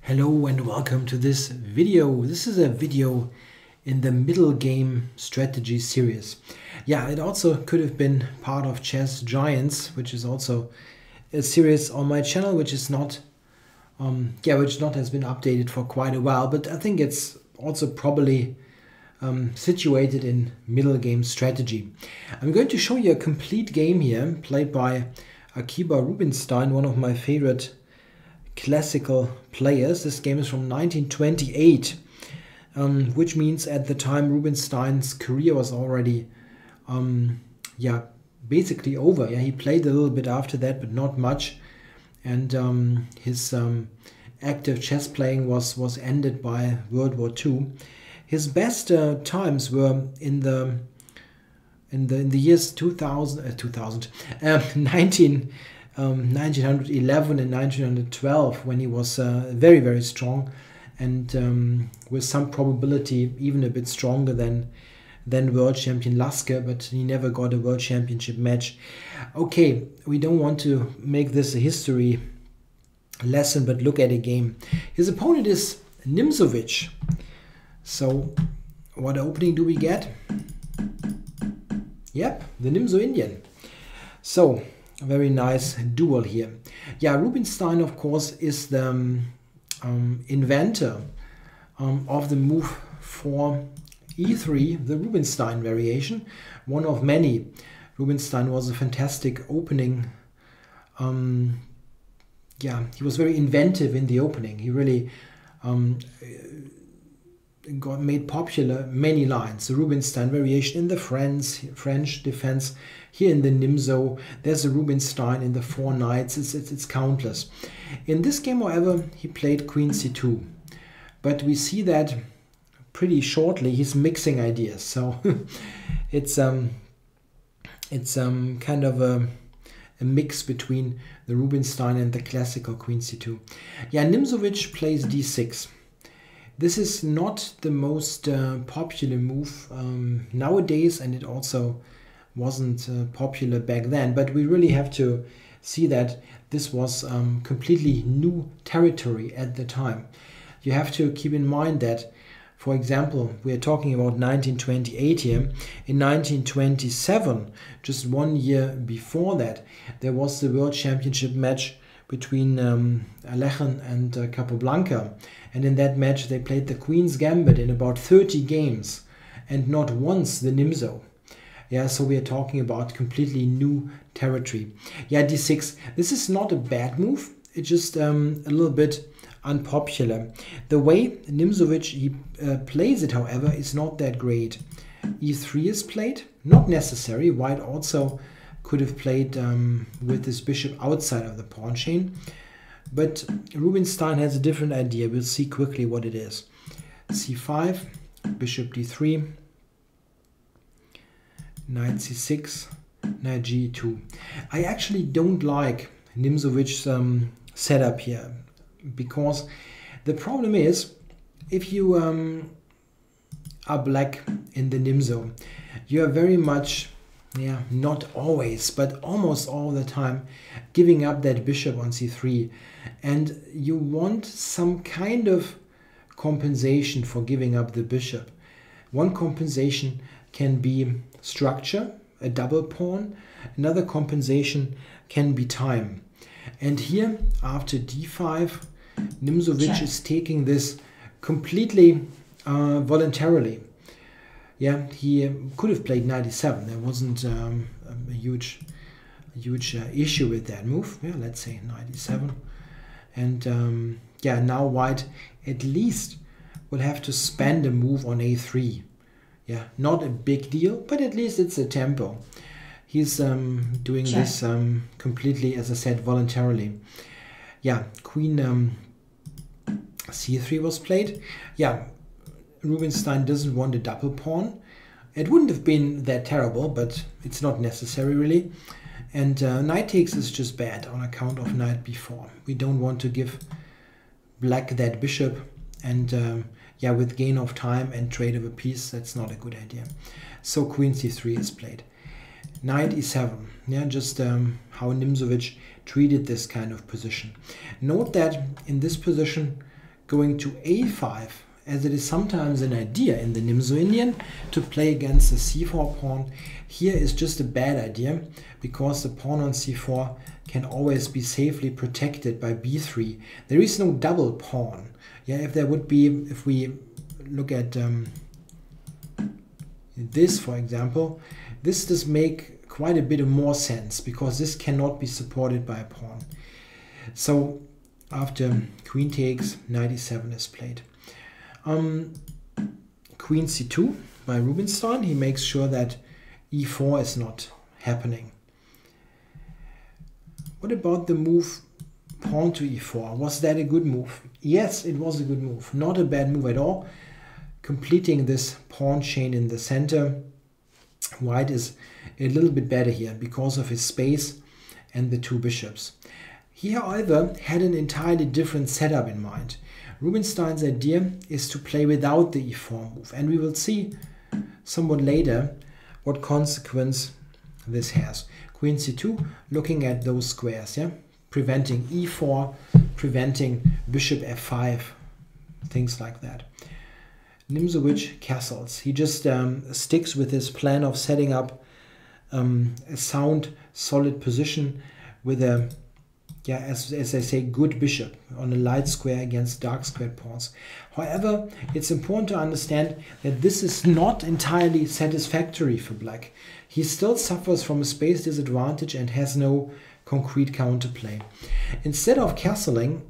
Hello and welcome to this video. This is a video in the middle game strategy series. Yeah, it also could have been part of Chess Giants, which is also a series on my channel, which is not has been updated for quite a while, but I think it's also probably situated in middle game strategy. I'm going to show you a complete game here, played by Rubinstein, one of my favorite classical players. This game is from 1928, which means at the time Rubinstein's career was already basically over. He played a little bit after that, but not much, and his active chess playing was ended by World War II. His best times were in the years 1911 and 1912, when he was very, very strong, and with some probability even a bit stronger than world champion Lasker, but he never got a world championship match. Okay, we don't want to make this a history lesson, but look at a game. His opponent is Nimzowitsch. So what opening do we get? Yep, the Nimzo Indian. So a very nice duel here. Yeah, Rubinstein, of course, is the inventor of the move for e3, the Rubinstein variation, one of many. Rubinstein was a fantastic opening. He was very inventive in the opening. He really made popular many lines. The Rubinstein variation in the French defense. Here in the Nimzo, there's a Rubinstein in the four knights. It's countless. In this game, however, he played Queen C2, but we see that pretty shortly he's mixing ideas. So it's kind of a mix between the Rubinstein and the classical Queen C2. Yeah, Nimzowitsch plays D6. This is not the most popular move nowadays, and it also wasn't popular back then, but we really have to see that this was completely new territory at the time. You have to keep in mind that, for example, we are talking about 1928 here. In 1927, just 1 year before that, there was the World Championship match between Alechen and Capablanca, and in that match they played the Queen's Gambit in about 30 games, and not once the Nimzo. Yeah, so we are talking about completely new territory. Yeah, d6. This is not a bad move. It's just a little bit unpopular. The way Nimzowitsch plays it, however, is not that great. e3 is played. Not necessary. White also could have played with this bishop outside of the pawn chain. But Rubinstein has a different idea. We'll see quickly what it is. c5, bishop d3. Knight c6, knight g2. I actually don't like Nimzowicz's setup here, because the problem is, if you are black in the Nimzo, you are very much, not always, but almost all the time, giving up that bishop on c3, and you want some kind of compensation for giving up the bishop. One compensation can be structure, a double pawn. Another compensation can be time. And here, after d5, Nimzowitsch is taking this completely voluntarily. Yeah, he could have played knight e7. There wasn't a huge issue with that move. Yeah, let's say knight e7. And now white at least will have to spend a move on a3. Yeah, not a big deal, but at least it's a tempo. He's doing this completely, as I said, voluntarily. Yeah, Queen c3 was played. Yeah, Rubinstein doesn't want a double pawn. It wouldn't have been that terrible, but it's not necessary really. And knight takes is just bad on account of knight b4. We don't want to give black that bishop, and with gain of time and trade of a piece, that's not a good idea. So Queen c3 is played. Knight e7. Yeah, just how Nimzowitsch treated this kind of position. Note that in this position, going to a5, as it is sometimes an idea in the Nimzo-Indian to play against the c4 pawn, here is just a bad idea, because the pawn on c4 can always be safely protected by b3. There is no double pawn. Yeah, if there would be, if we look at this, for example, this does make quite a bit of more sense, because this cannot be supported by a pawn. So after queen takes, knight e7 is played. Queen c2 by Rubinstein. He makes sure that e4 is not happening. What about the move pawn to e4? Was that a good move? Yes, it was a good move. Not a bad move at all. Completing this pawn chain in the center. White is a little bit better here because of his space and the two bishops. He, however, had an entirely different setup in mind. Rubinstein's idea is to play without the e4 move, and we will see somewhat later what consequence this has. Queen c2, looking at those squares, yeah, preventing e4, preventing bishop f5, things like that. Nimzowitsch castles. He just sticks with his plan of setting up a sound, solid position with a, yeah, as I say, good bishop on a light square against dark squared pawns. However, it's important to understand that this is not entirely satisfactory for black. He still suffers from a space disadvantage and has no concrete counterplay. Instead of castling,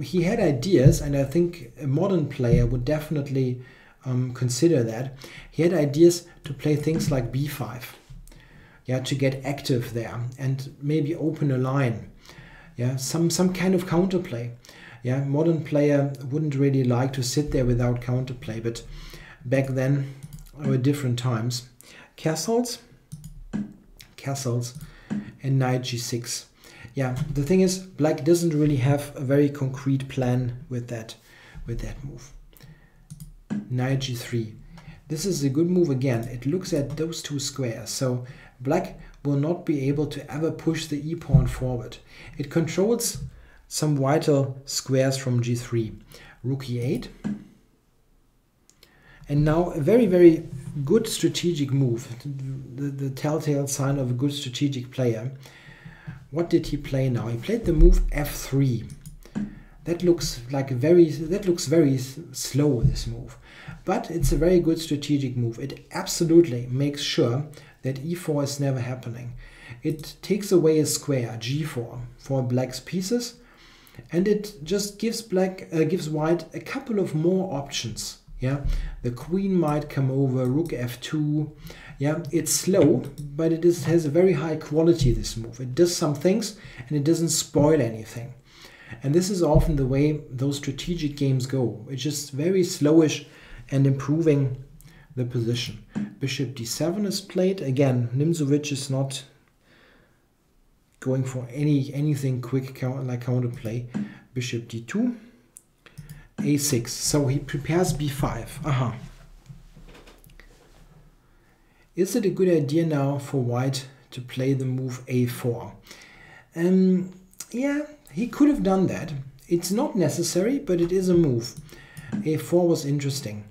he had ideas, and I think a modern player would definitely consider that. He had ideas to play things like b5, yeah, to get active there and maybe open a line. Yeah, some kind of counterplay. Yeah, modern player wouldn't really like to sit there without counterplay, but back then were different times. Castles, and knight g6. Yeah, the thing is, black doesn't really have a very concrete plan with that move. Knight g3. This is a good move again. It looks at those two squares, so black will not be able to ever push the e-pawn forward. It controls some vital squares from g3. Rook e8. And now a very, very good strategic move, the telltale sign of a good strategic player. What did he play now? He played the move f3. That looks very slow, this move. But it's a very good strategic move. It absolutely makes sure that e4 is never happening. It takes away a square, g4, for black's pieces, and it just gives white a couple of more options. Yeah, the queen might come over, rook f2. Yeah, it's slow, but it has a very high quality, this move. It does some things and it doesn't spoil anything. And this is often the way those strategic games go. It's just very slowish and improving the position. Bishop d7 is played. Again, Nimzowitsch is not going for anything quick like counterplay. Bishop d2. a6. So he prepares b5. Is it a good idea now for white to play the move a4? Yeah, he could have done that. It's not necessary, but it is a move. a4 was interesting.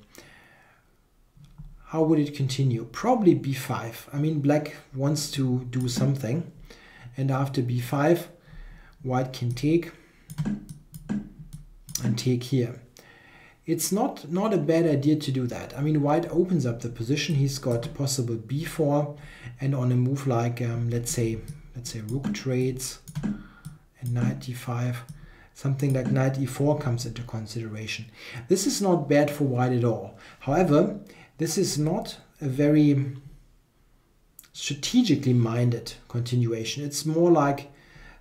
How would it continue? Probably b5. I mean, black wants to do something. And after b5, white can take and take here. It's not a bad idea to do that. I mean, white opens up the position. He's got possible b4, and on a move like let's say rook trades and knight d5, something like knight e4 comes into consideration. This is not bad for white at all. However, this is not a very strategically minded continuation. It's more like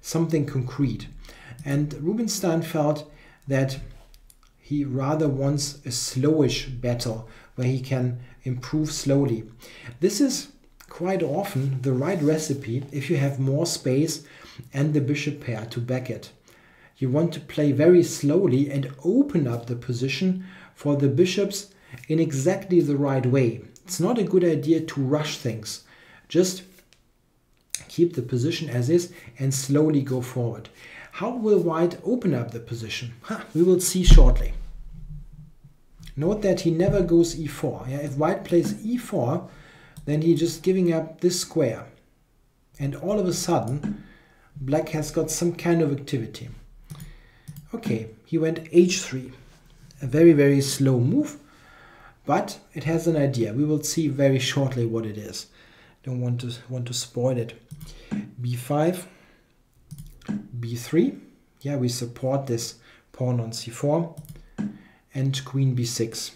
something concrete. And Rubinstein felt that he rather wants a slowish battle where he can improve slowly. This is quite often the right recipe if you have more space and the bishop pair to back it. You want to play very slowly and open up the position for the bishops in exactly the right way. It's not a good idea to rush things. Just keep the position as is and slowly go forward. How will white open up the position? We will see shortly. Note that he never goes e4. Yeah, if white plays e4, then he's just giving up this square. And all of a sudden, black has got some kind of activity. Okay, he went h3. A very, very slow move, but it has an idea. We will see very shortly what it is. Don't want to spoil it. b5, b3. Yeah, we support this pawn on c4, and queen b6.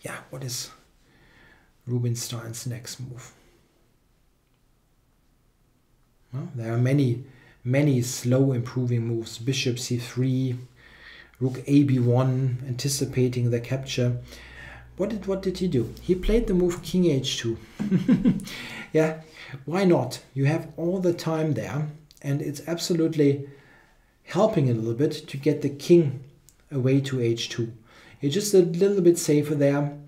Yeah, what is Rubinstein's next move? Well, there are many slow improving moves. Bishop c3, rook a b1, anticipating the capture. What did he do? He played the move king h2. Yeah, why not? You have all the time there, and it's absolutely helping a little bit to get the king away to h2. It's just a little bit safer there.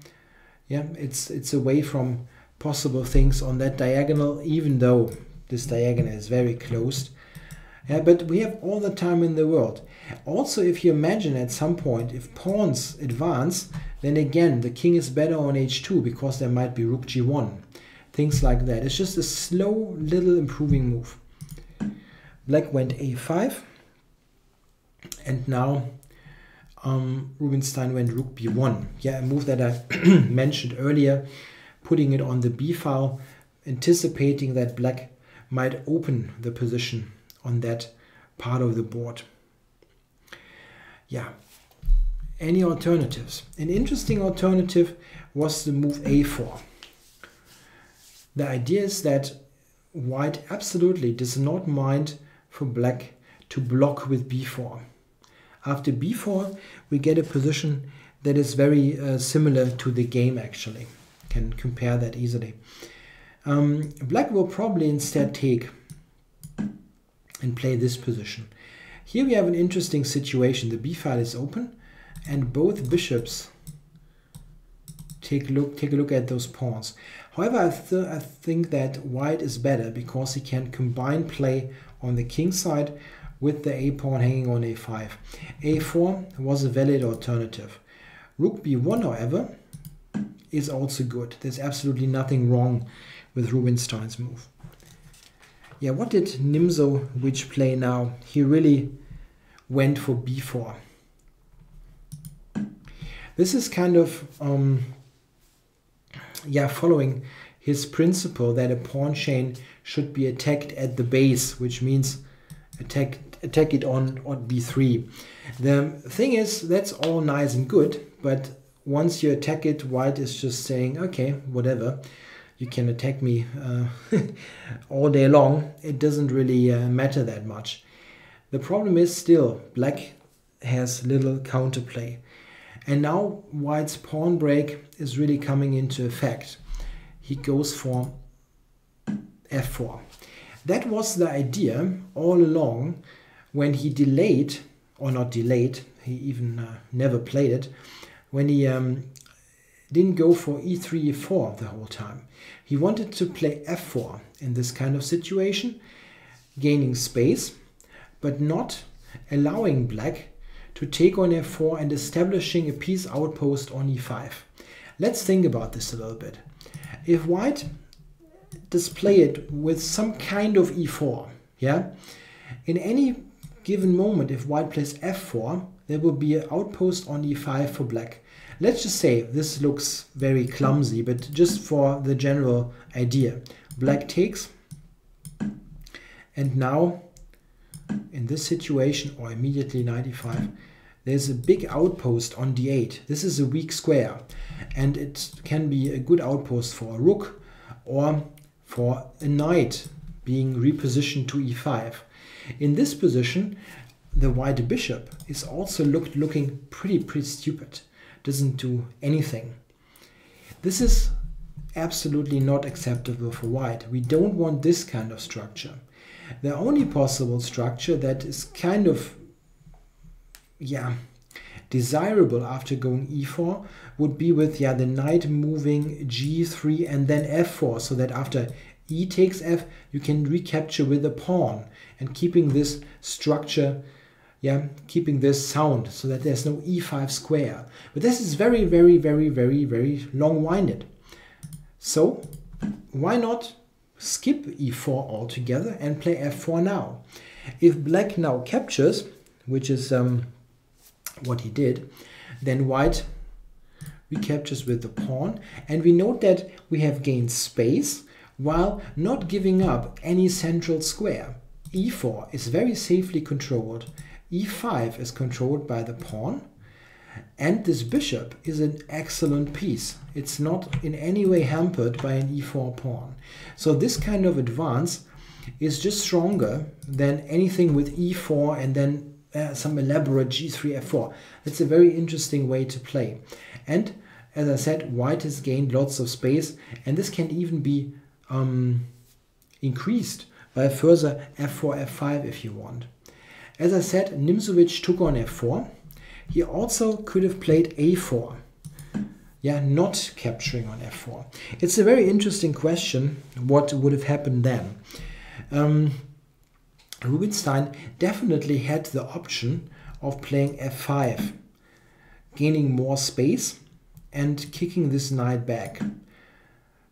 Yeah, it's away from possible things on that diagonal, even though this diagonal is very closed. Yeah, but we have all the time in the world. Also, if you imagine at some point, if pawns advance, then again, the king is better on h2 because there might be rook g1. Things like that. It's just a slow little improving move. Black went a5. And now Rubinstein went rook b1. Yeah, a move that I mentioned earlier, putting it on the b file, anticipating that black might open the position on that part of the board. Yeah. Any alternatives? An interesting alternative was the move a4. The idea is that white absolutely does not mind for black to block with b4. After b4, we get a position that is very similar to the game, actually. Can compare that easily. Black will probably instead take and play this position. Here we have an interesting situation. The b file is open, and both bishops take a look at those pawns. However, I think that white is better because he can combine play on the king side with the a pawn hanging on a5. a4 was a valid alternative. Rook b1, however, is also good. There's absolutely nothing wrong with Rubinstein's move. Yeah, what did Nimzowitsch play now? He really went for b4. This is kind of following his principle that a pawn chain should be attacked at the base, which means attack it on b3. The thing is, that's all nice and good, but once you attack it, white is just saying, okay, whatever, you can attack me all day long. It doesn't really matter that much. The problem is still, black has little counterplay. And now white's pawn break is really coming into effect. He goes for f4. That was the idea all along when he delayed, or not delayed, he even never played it, when he didn't go for e3, e4 the whole time. He wanted to play f4 in this kind of situation, gaining space, but not allowing black to take on f4 and establishing a peace outpost on e5. Let's think about this a little bit. If white display it with some kind of e4, yeah, in any given moment, if white plays f4, there will be an outpost on e5 for black. Let's just say this looks very clumsy, but just for the general idea. Black takes, and now in this situation, or immediately knight e5, there's a big outpost on d8. This is a weak square, and it can be a good outpost for a rook or for a knight being repositioned to e5. In this position, the white bishop is also looking pretty stupid. Doesn't do anything. This is absolutely not acceptable for white. We don't want this kind of structure. The only possible structure that is kind of desirable after going e4 would be with the knight moving g3 and then f4, so that after e takes f, you can recapture with a pawn and keeping this structure, yeah, keeping this sound so that there's no e5 square. But this is very, very, very, very, very long-winded. So why not skip e4 altogether and play f4 now? If black now captures, which is what he did, then white recaptures with the pawn, and we note that we have gained space while not giving up any central square. e4 is very safely controlled, e5 is controlled by the pawn, and this bishop is an excellent piece. It's not in any way hampered by an e4 pawn. So this kind of advance is just stronger than anything with e4 and then some elaborate g3, f4. That's a very interesting way to play. And as I said, white has gained lots of space, and this can even be increased by a further f4, f5 if you want. As I said, Nimzowitsch took on f4. He also could have played a4, yeah, not capturing on f4. It's a very interesting question what would have happened then. Rubinstein definitely had the option of playing f5, gaining more space and kicking this knight back.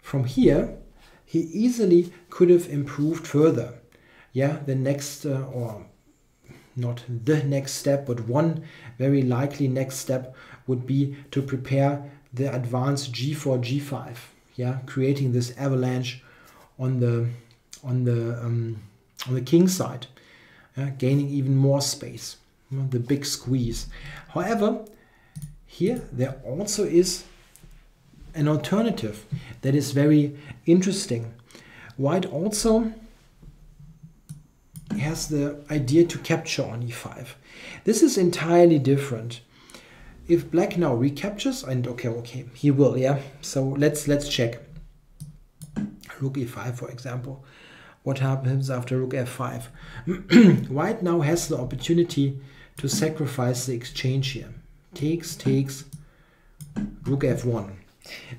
From here, he easily could have improved further. Yeah, the next, or not the next step, but one very likely next step would be to prepare the advance g4, g5. Yeah, creating this avalanche on the king side, gaining even more space, the big squeeze. However, here there also is an alternative that is very interesting. White also has the idea to capture on e5. This is entirely different. If black now recaptures, and okay, he will, yeah. So let's check. Rook e5, for example. What happens after rook f5? White now has the opportunity to sacrifice the exchange here. Takes, rook f1.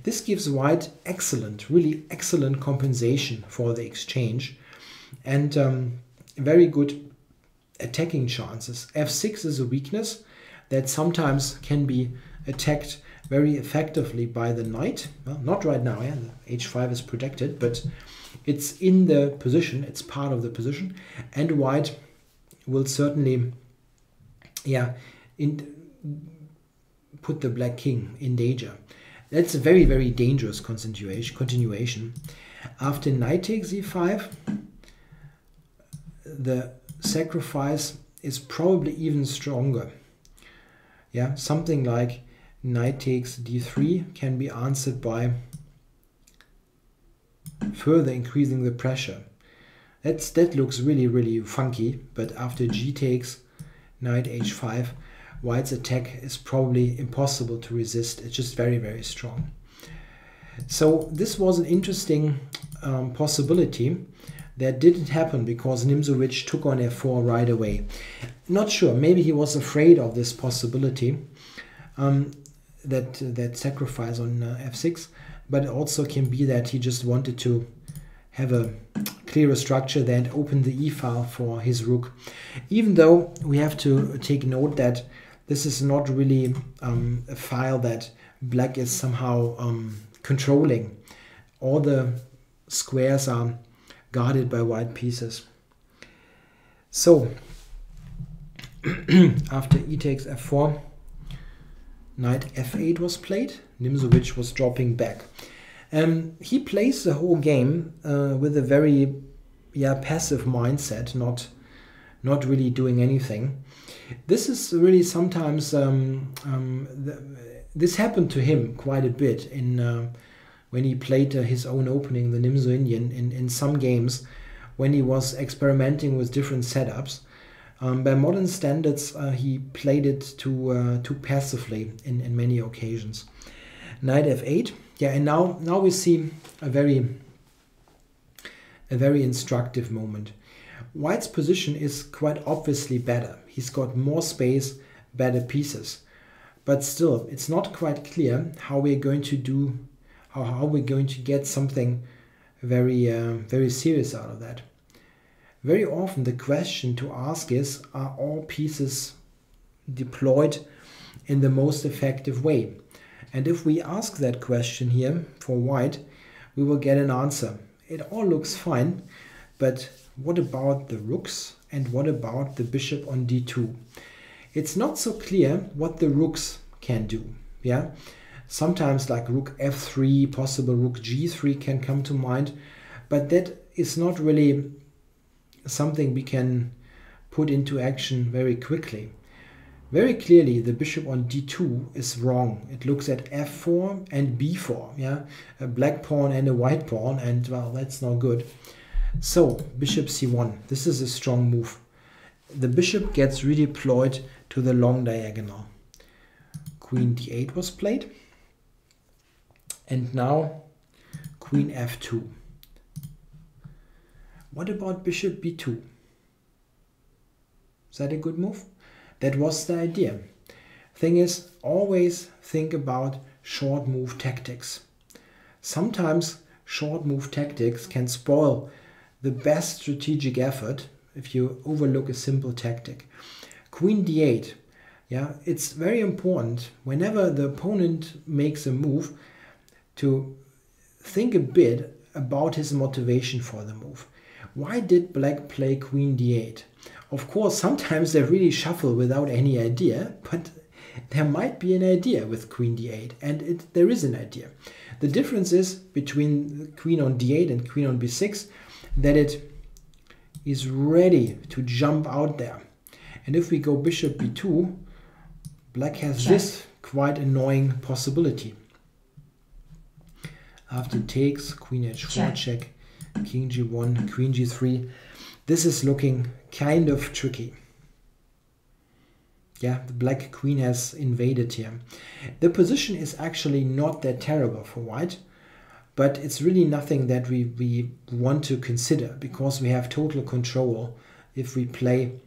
This gives white excellent, really excellent compensation for the exchange and very good attacking chances. f6 is a weakness that sometimes can be attacked very effectively by the knight. Well, not right now, yeah, the h5 is protected, but it's in the position, it's part of the position, and white will certainly, yeah, put the black king in danger. That's a very, very dangerous continuation. After knight takes e5, the sacrifice is probably even stronger. Yeah, something like knight takes d3 can be answered by further increasing the pressure. That looks really, really funky, but after g takes knight h5, white's attack is probably impossible to resist. It's just very, very strong. So this was an interesting possibility that didn't happen because Nimzowitsch took on f4 right away. Not sure, maybe he was afraid of this possibility, that sacrifice on f6, but it also can be that he just wanted to have a clearer structure there and open the e-file for his rook. Even though we have to take note that this is not really a file that black is somehow controlling. All the squares are guarded by white pieces. So after e takes f4, knight f8 was played. Nimzowitsch was dropping back. He plays the whole game with a very passive mindset, not really doing anything. This is really sometimes this happened to him quite a bit in when he played his own opening, the Nimzo Indian, in some games when he was experimenting with different setups. By modern standards, he played it too passively in many occasions. Knight f8, yeah, and now we see a very instructive moment. White's position is quite obviously better. He's got more space, better pieces, but still, it's not quite clear how we're going to do, how we're going to get something very serious out of that. Very often the question to ask is, are all pieces deployed in the most effective way? And if we ask that question here for white, we will get an answer. It all looks fine, but what about the rooks and what about the bishop on d2? It's not so clear what the rooks can do. Yeah, sometimes like rook f3, possible rook g3 can come to mind, but that is not really something we can put into action very quickly. Very clearly the bishop on d2 is wrong. It looks at f4 and b4, yeah, a black pawn and a white pawn, and well, that's not good. So bishop c1, this is a strong move. The bishop gets redeployed to the long diagonal. Queen d8 was played, and now queen f2. What about bishop b2? Is that a good move? That was the idea. Thing is, always think about short move tactics. Sometimes short move tactics can spoil the best strategic effort if you overlook a simple tactic. Queen d8. Yeah, it's very important whenever the opponent makes a move to think a bit about his motivation for the move. Why did black play queen d8? Of course, sometimes they really shuffle without any idea, but there might be an idea with queen d8, and there is an idea. The difference is between queen on d8 and queen on b6 that it is ready to jump out there. And if we go bishop b2, black has this quite annoying possibility. After takes, queen h4 check, king g1, queen g3. This is looking kind of tricky. Yeah, the black queen has invaded here. The position is actually not that terrible for white, but it's really nothing that we want to consider because we have total control if we play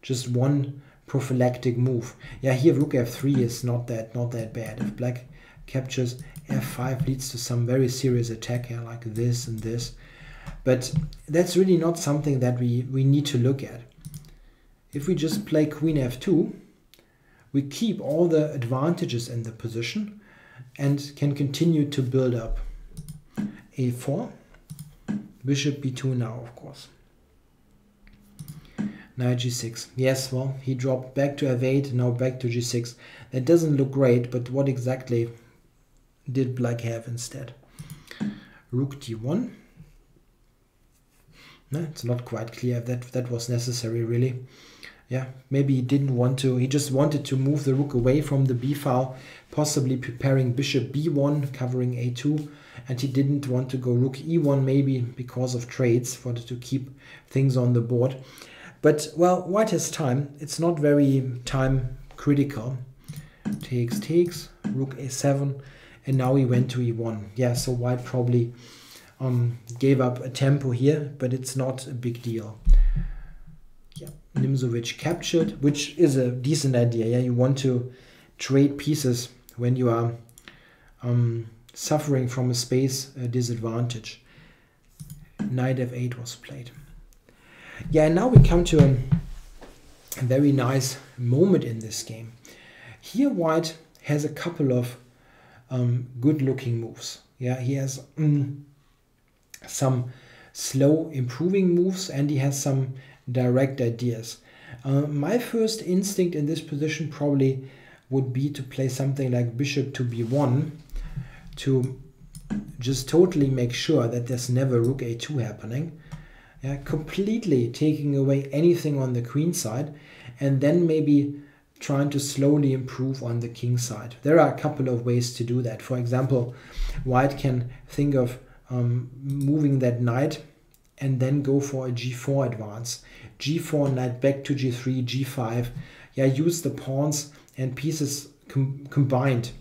just one prophylactic move. Yeah, here rook f3 is not that bad. If black captures f5 leads to some very serious attack here, like this and this. But that's really not something that we need to look at. If we just play queen f2, we keep all the advantages in the position and can continue to build up. a4, bishop b2 now, of course. Knight g6. Yes, well, he dropped back to f8, now back to g6. That doesn't look great, but what exactly did black have instead? Rook d1. No, it's not quite clear if that was necessary, really. Yeah, maybe he didn't want to. He just wanted to move the rook away from the b file, possibly preparing bishop b1, covering a2. And he didn't want to go rook e1, maybe because of trades, wanted to keep things on the board. But, well, white has time. It's not very time critical. Takes, rook a7, and now he went to e1. Yeah, so white probably gave up a tempo here, but it's not a big deal. Yeah, Nimzowitsch captured, which is a decent idea. Yeah, you want to trade pieces when you are suffering from a space disadvantage. Knight f8 was played. Yeah, and now we come to a very nice moment in this game. Here white has a couple of good looking moves. Yeah, he has some slow improving moves and he has some direct ideas. My first instinct in this position probably would be to play something like bishop to b1 to just totally make sure that there's never rook a2 happening. Yeah, completely taking away anything on the queen side, and then maybe trying to slowly improve on the king side. There are a couple of ways to do that. For example, white can think of moving that knight and then go for a g4 advance. g4, knight back to g3, g5. Yeah, use the pawns and pieces combined.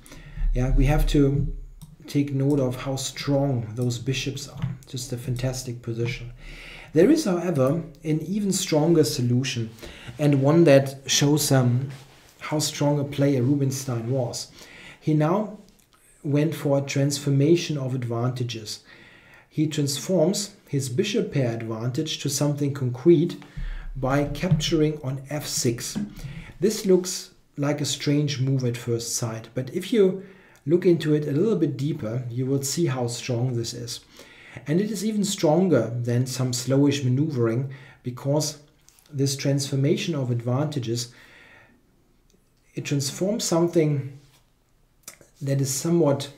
Yeah, we have to take note of how strong those bishops are. Just a fantastic position. There is, however, an even stronger solution, and one that shows how strong a player Rubinstein was. He now went for a transformation of advantages. he transforms his bishop pair advantage to something concrete by capturing on f6. This looks like a strange move at first sight, but if you look into it a little bit deeper, you will see how strong this is. And it is even stronger than some slowish maneuvering, because this transformation of advantages, it transforms something that is somewhat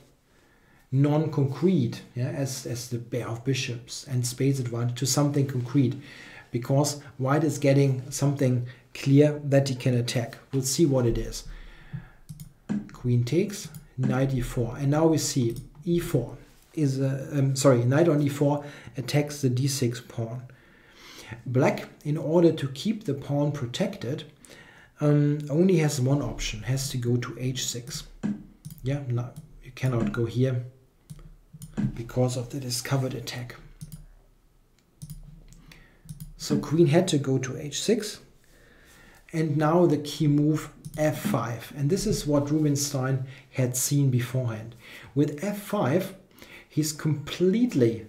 non-concrete, yeah, as the pair of bishops and spades advantage, to something concrete, because white is getting something clear that he can attack. We'll see what it is. Queen takes, knight e4, and now we see e4 is knight on e4 attacks the d6 pawn. Black, in order to keep the pawn protected, only has one option, has to go to h6. Yeah, no, you cannot go here because of the discovered attack. So queen had to go to h6, and now the key move f5, and this is what Rubinstein had seen beforehand. With f5, he's completely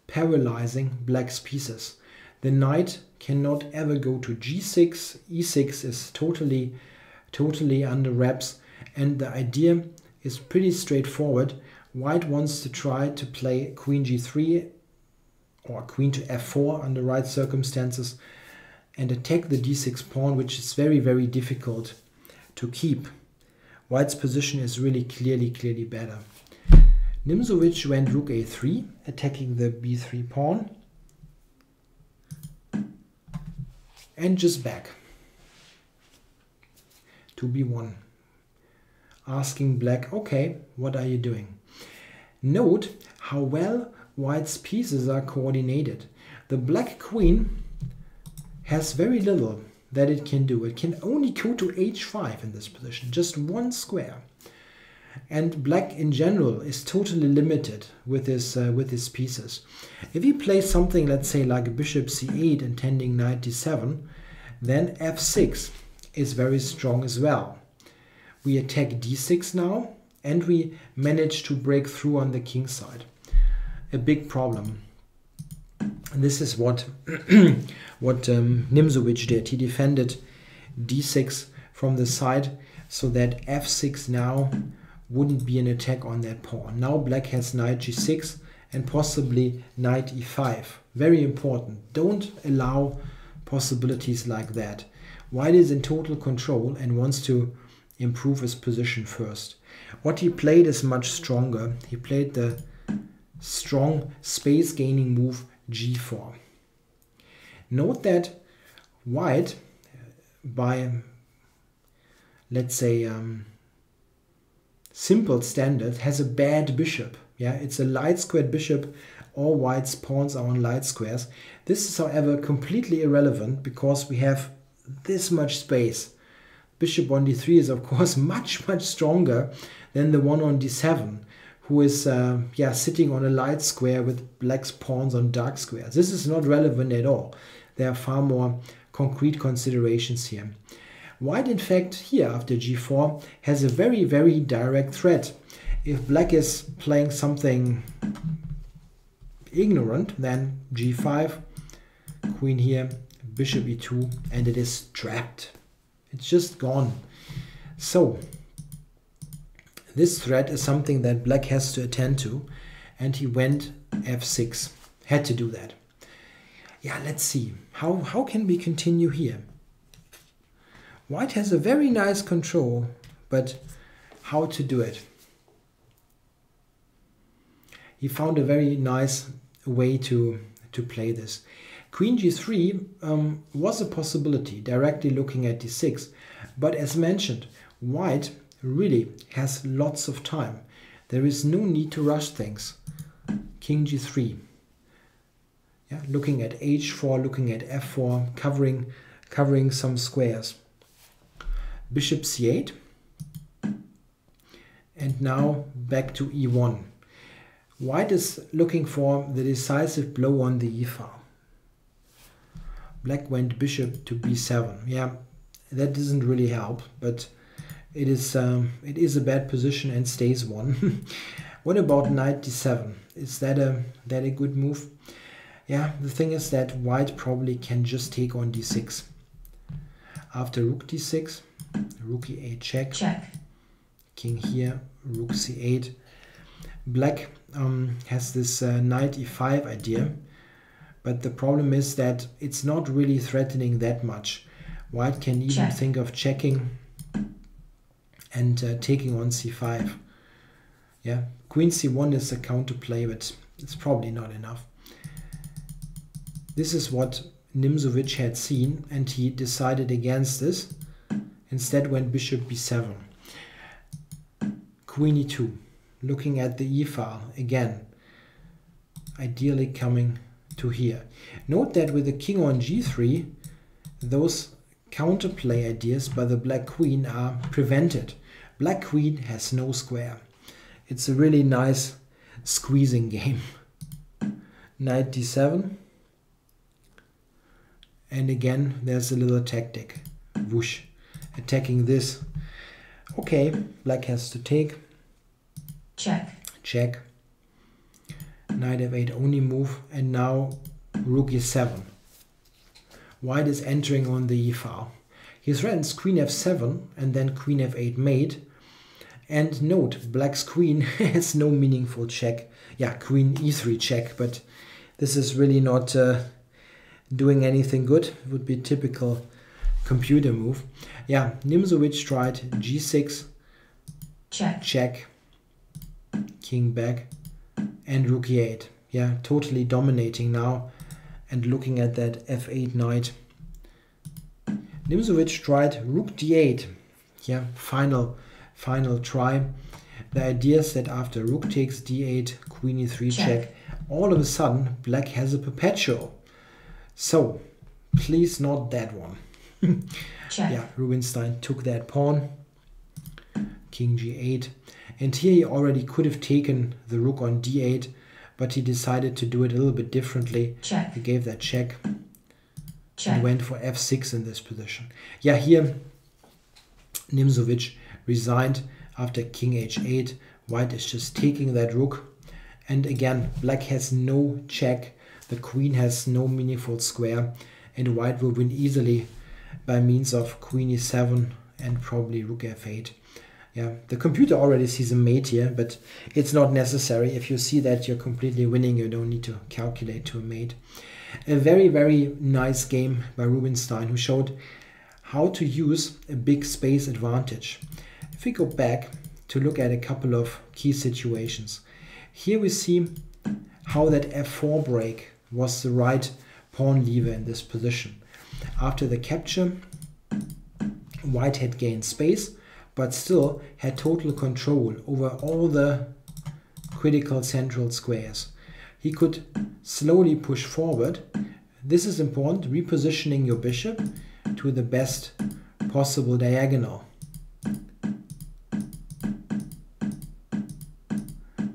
paralyzing black's pieces. The knight cannot ever go to g6, e6 is totally under wraps, and the idea is pretty straightforward. White wants to try to play queen g3 or queen to f4 under right circumstances and attack the d6 pawn, which is very, very difficult to keep. White's position is really clearly better. Nimzowitsch went rook a3, attacking the b3 pawn, and just back to b1, asking black, okay, what are you doing? Note how well white's pieces are coordinated. The black queen has very little that it can do. It can only go to h5 in this position, just one square. And black in general is totally limited with his pieces. If he plays something, let's say like bishop c8 intending knight d7, then f6 is very strong as well. We attack d6 now, and we manage to break through on the king side. A big problem. And this is what Nimzowitsch did. He defended d6 from the side so that f6 now wouldn't be an attack on that pawn. Now black has knight g6 and possibly knight e5. Very important. Don't allow possibilities like that. White is in total control and wants to improve his position first. What he played is much stronger. He played the strong space gaining move g4. Note that white, by let's say simple standard, has a bad bishop. Yeah, it's a light squared bishop. All white's pawns are on light squares. This is, however, completely irrelevant because we have this much space. Bishop on d3 is, of course, much stronger than the one on d7, who is sitting on a light square with black's pawns on dark squares. This is not relevant at all. There are far more concrete considerations here. White, in fact, here after g4 has a very, very direct threat. If black is playing something ignorant, then g5, queen here, bishop e2, and it is trapped. It's just gone. So this threat is something that black has to attend to, and he went f6. Had to do that. Yeah, let's see. How can we continue here? White has a very nice control, but how to do it? He found a very nice way to play this. Queen g3 was a possibility, directly looking at d6, but as mentioned, white really has lots of time. There is no need to rush things. King g3. Yeah, looking at h4, looking at f4, covering some squares. Bishop c8, and now back to e1. White is looking for the decisive blow on the e-file. Black went bishop to b7. Yeah, that doesn't really help, but it is a bad position and stays one. What about knight d7? Is that a good move? Yeah, the thing is that white probably can just take on d6. After rook d6, rook e8 check. Check. King here, rook c8. Black has this knight e5 idea, but the problem is that it's not really threatening that much. White can even think of checking and taking on c5. Yeah, queen c1 is a counterplay, but it's probably not enough. This is what Nimzowitsch had seen, and he decided against this. Instead went bishop b7. Queen e2. Looking at the e-file again. Ideally coming to here. Note that with the king on g3, those counterplay ideas by the black queen are prevented. Black queen has no square. It's a really nice squeezing game. Knight d7. And again, there's a little tactic. Whoosh. Attacking this. Okay, black has to take. Check. Check. Knight f8 only move. And now rook e7. White is entering on the e-file. He threatens queen f7 and then queen f8 mate. And note, black's queen has no meaningful check. Yeah, queen e3 check, but this is really not doing anything good. It would be a typical computer move. Yeah, Nimzowitsch tried g6, check, check, king back, and rook e8. Yeah, totally dominating now. And looking at that f8 knight. Nimzowitsch tried rook d8. Yeah, final try. The idea is that after rook takes d8, queen e3 check, all of a sudden black has a perpetual. So, please not that one. Yeah, Rubinstein took that pawn. King g8. And here he already could have taken the rook on d8, but he decided to do it a little bit differently. Check. He gave that check. And went for f6 in this position. Yeah, here Nimzowitsch resigned after king h8. White is just taking that rook. And again, black has no check. The queen has no meaningful square. And white will win easily by means of queen e7 and probably rook f8. Yeah, the computer already sees a mate here, but it's not necessary. If you see that you're completely winning, you don't need to calculate to a mate. A very, very nice game by Rubinstein, who showed how to use a big space advantage. If we go back to look at a couple of key situations, here we see how that f4 break was the right pawn lever in this position. After the capture, white had gained space, but still had total control over all the critical central squares. He could slowly push forward. This is important, repositioning your bishop to the best possible diagonal.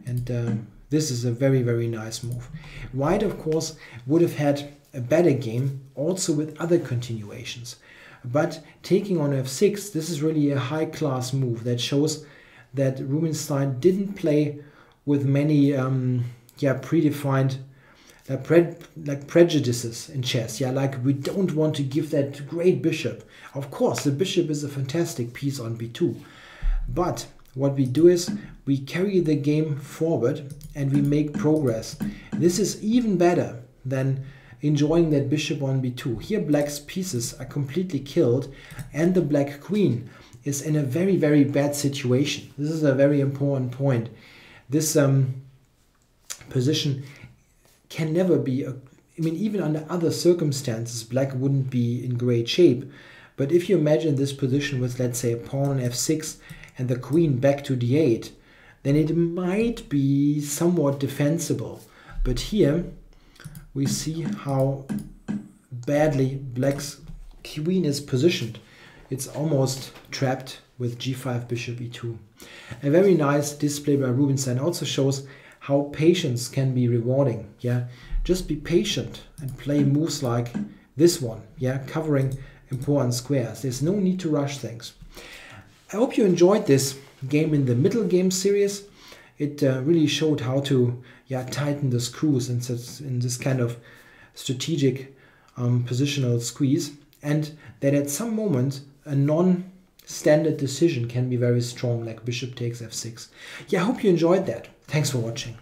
And this is a very, very nice move. White, of course, would have had a better game also with other continuations. But taking on f6, this is really a high-class move that shows that Rubinstein didn't play with many predefined prejudices in chess. Yeah, like we don't want to give that great bishop. Of course, the bishop is a fantastic piece on b2. But what we do is we carry the game forward and we make progress. This is even better than enjoying that bishop on b2. Here black's pieces are completely killed and the black queen is in a very, very bad situation. This is a very important point. This position can never be, even under other circumstances, black wouldn't be in great shape. But if you imagine this position with, let's say, a pawn on f6 and the queen back to d8, then it might be somewhat defensible. But here we see how badly black's queen is positioned. It's almost trapped with g5, bishop e2. A very nice display by Rubinstein also shows how patience can be rewarding. Yeah, just be patient and play moves like this one. Yeah, covering important squares. There's no need to rush things. I hope you enjoyed this game in the Middlegame series. it really showed how to tighten the screws in this kind of strategic positional squeeze, and that at some moment a non-standard decision can be very strong, like bishop takes f6. Yeah, I hope you enjoyed that. Thanks for watching.